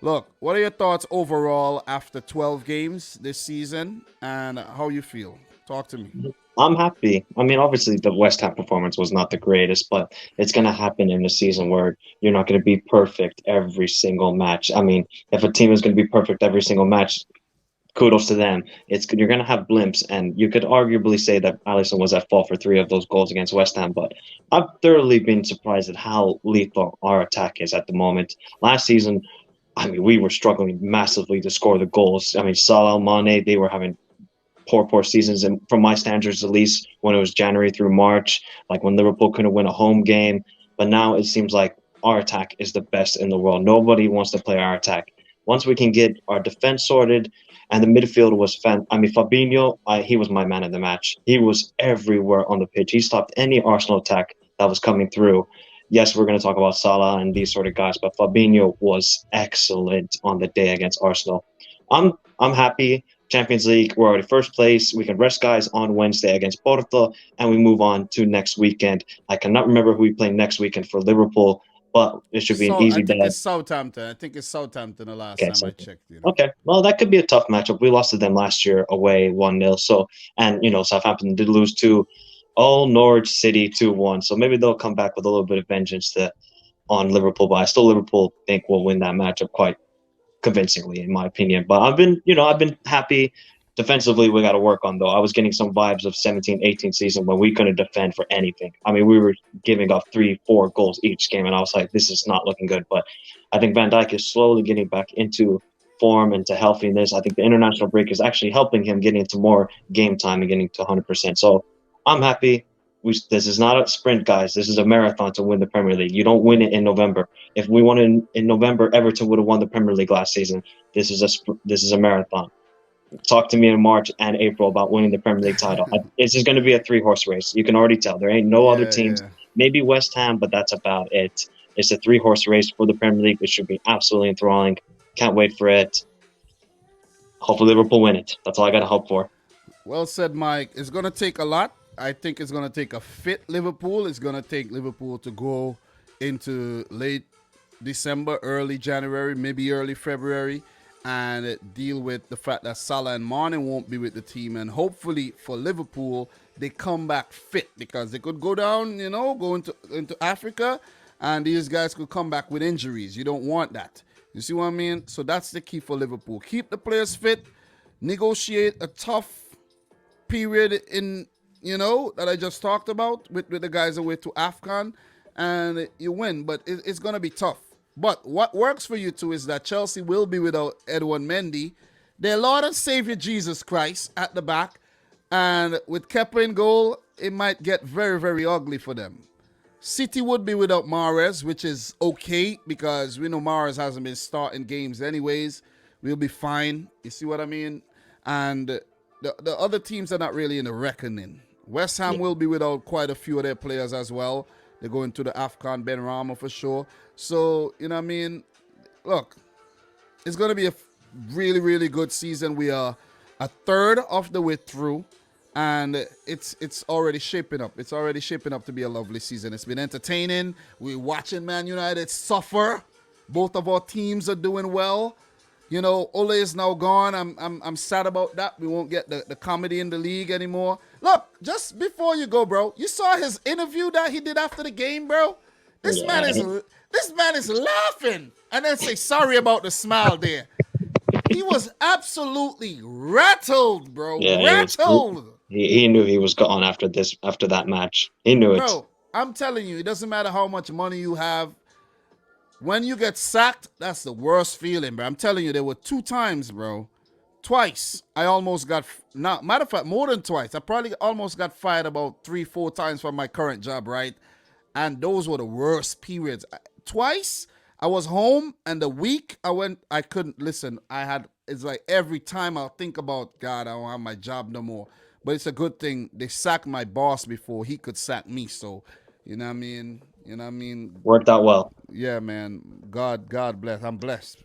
Look, what are your thoughts overall after 12 games this season and how you feel? Talk to me. I'm happy. I mean, obviously, the West Ham performance was not the greatest, but it's going to happen in a season where you're not going to be perfect every single match. I mean, if a team is going to be perfect every single match, kudos to them. It's you're going to have blimps, and you could arguably say that Alisson was at fault for three of those goals against West Ham. But I've thoroughly been surprised at how lethal our attack is at the moment. Last season, I mean, we were struggling massively to score the goals. I mean, Salah, Mane, they were having poor seasons, and from my standards, at least when it was January through March, like when Liverpool couldn't win a home game. But now it seems like our attack is the best in the world. Nobody wants to play our attack. Once we can get our defense sorted, and the midfield was fan. I mean, Fabinho, he was my man of the match. He was everywhere on the pitch. He stopped any Arsenal attack that was coming through. Yes, we're going to talk about Salah and these sort of guys, but Fabinho was excellent on the day against Arsenal. I'm happy. Champions League, we're already first place. We can rest guys on Wednesday against Porto, and we move on to next weekend. I cannot remember who we play next weekend for Liverpool, but it should be an So I easy think dub. it's Southampton. I think it's Southampton the last Okay, time I so checked, you know. okay, well that could be a tough matchup. We lost to them last year away 1-0. So and Southampton did lose to Norwich City 2-1. So maybe they'll come back with a little bit of vengeance on Liverpool. But I still Liverpool think will win that matchup quite convincingly, in my opinion. But I've been happy. Defensively, we got to work on though. I was getting some vibes of 17-18 season when we couldn't defend for anything. I mean, we were giving up 3-4 goals each game, and I was like, this is not looking good. But I think Van Dijk is slowly getting back into form and to healthiness. I think the international break is actually helping him get into more game time and getting to 100%. So I'm happy. This is not a sprint, guys. This is a marathon to win the Premier League. You don't win it in November. If we won in November, Everton would have won the Premier League last season. This is a marathon. Talk to me in March and April about winning the Premier League title. It's just going to be a three-horse race. You can already tell there ain't no other Yeah, teams. yeah. Maybe West Ham, but that's about it. It's a three-horse race for the Premier League. It should be absolutely enthralling. Can't wait for it. Hopefully Liverpool win it. That's all I got to hope for. Well said, Mike. It's going to take a lot. I think it's going to take a fit Liverpool. It's going to take Liverpool to go into late December, early January, maybe early February, and deal with the fact that Salah and Mane won't be with the team. And hopefully for Liverpool, they come back fit because they could go down, go into Africa, and these guys could come back with injuries. You don't want that. You see what I mean? So that's the key for Liverpool. Keep the players fit, negotiate a tough period in that I just talked about with the guys away to AFCON, and you win. But it's gonna be tough. But what works for you too is that Chelsea will be without Edwin Mendy, their Lord and Savior Jesus Christ at the back, and with Kepa in goal, it might get very very ugly for them. City would be without Mahrez, which is okay because we know Mahrez hasn't been starting games anyways. We'll be fine. You see what I mean? And the other teams are not really in the reckoning. West Ham will be without quite a few of their players as well. They're going to the AFCON, Ben Rama for sure. So, you know what I mean? Look, it's going to be a really, really good season. We are a third of the way through, and it's already shaping up. It's already shaping up to be a lovely season. It's been entertaining. We're watching Man United suffer. Both of our teams are doing well. Ole is now gone. I'm sad about that. We won't get the comedy in the league anymore. Look, just before you go, bro, you saw his interview that he did after the game, bro. This man Yeah, is this man is laughing and then say sorry about the smile there. He was absolutely rattled, bro. yeah. He was. Rattled. He knew he was gone after that match. He knew it. Bro, I'm telling you, it doesn't matter how much money you have. When you get sacked, that's the worst feeling, bro. I'm telling you, there were 2 times, bro. Twice, I almost got, not, matter of fact, more than twice. I probably almost got fired about 3, 4 times from my current job, right? And those were the worst periods. Twice, I was home, and the week I couldn't listen. It's like every time I'll think about, God, I don't have my job no more. But it's a good thing they sacked my boss before he could sack me. So, you know what I mean? You know what I mean? Worked out well. Yeah, man. God bless. I'm blessed.